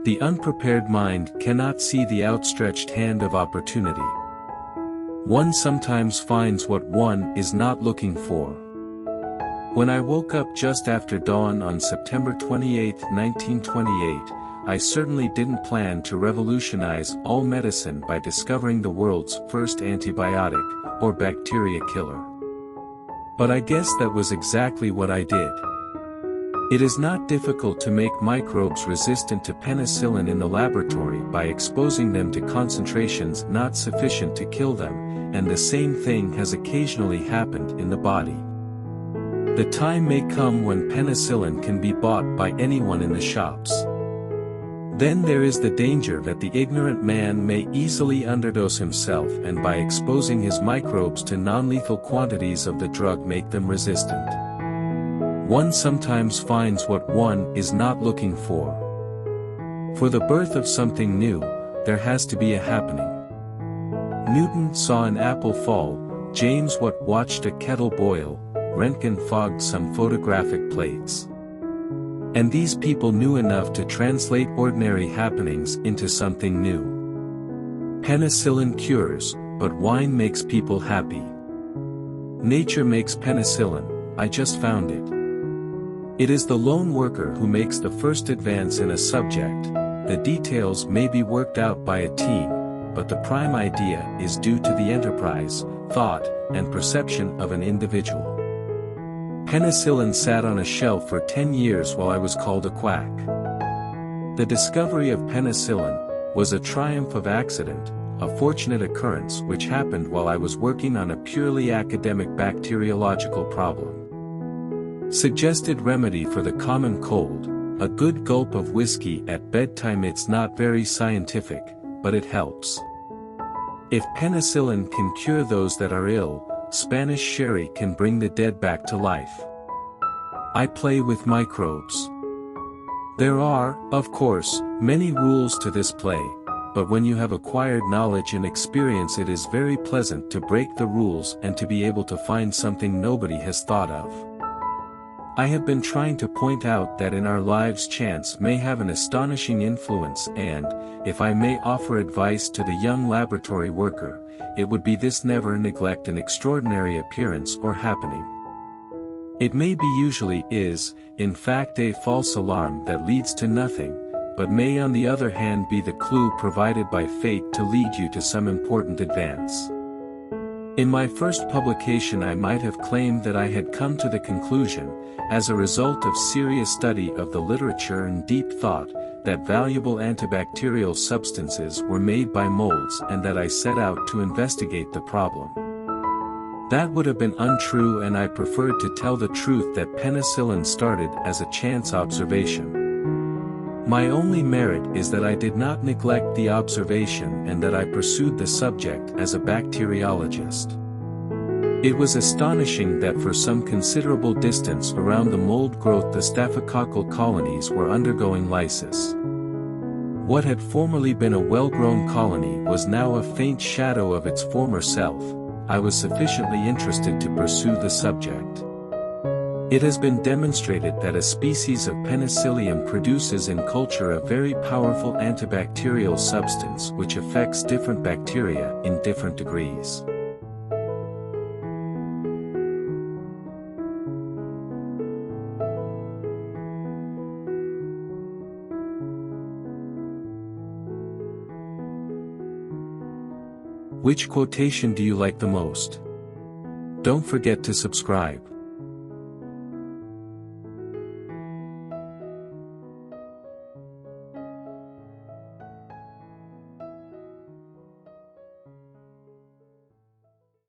The unprepared mind cannot see the outstretched hand of opportunity. One sometimes finds what one is not looking for. When I woke up just after dawn on September 28, 1928, I certainly didn't plan to revolutionize all medicine by discovering the world's first antibiotic, or bacteria killer. But I guess that was exactly what I did. It is not difficult to make microbes resistant to penicillin in the laboratory by exposing them to concentrations not sufficient to kill them, and the same thing has occasionally happened in the body. The time may come when penicillin can be bought by anyone in the shops. Then there is the danger that the ignorant man may easily underdose himself and by exposing his microbes to non-lethal quantities of the drug make them resistant. One sometimes finds what one is not looking for. For the birth of something new, there has to be a happening. Newton saw an apple fall, James Watt watched a kettle boil, Röntgen fogged some photographic plates. And these people knew enough to translate ordinary happenings into something new. Penicillin cures, but wine makes people happy. Nature makes penicillin, I just found it. It is the lone worker who makes the first advance in a subject. The details may be worked out by a team, but the prime idea is due to the enterprise, thought, and perception of an individual. Penicillin sat on a shelf for 10 years while I was called a quack. The discovery of penicillin was a triumph of accident, a fortunate occurrence which happened while I was working on a purely academic bacteriological problem. Suggested remedy for the common cold, a good gulp of whiskey at bedtime. It's not very scientific, but it helps. If penicillin can cure those that are ill, Spanish sherry can bring the dead back to life. I play with microbes. There are, of course, many rules to this play, but when you have acquired knowledge and experience, it is very pleasant to break the rules and to be able to find something nobody has thought of. I have been trying to point out that in our lives chance may have an astonishing influence, and, if I may offer advice to the young laboratory worker, it would be this: never neglect an extraordinary appearance or happening. It may be, usually is, in fact, a false alarm that leads to nothing, but may on the other hand be the clue provided by fate to lead you to some important advance. In my first publication I might have claimed that I had come to the conclusion, as a result of serious study of the literature and deep thought, that valuable antibacterial substances were made by molds, and that I set out to investigate the problem. That would have been untrue, and I preferred to tell the truth that penicillin started as a chance observation. My only merit is that I did not neglect the observation and that I pursued the subject as a bacteriologist. It was astonishing that for some considerable distance around the mold growth the staphylococcal colonies were undergoing lysis. What had formerly been a well-grown colony was now a faint shadow of its former self. I was sufficiently interested to pursue the subject. It has been demonstrated that a species of penicillium produces in culture a very powerful antibacterial substance which affects different bacteria in different degrees. Which quotation do you like the most? Don't forget to subscribe.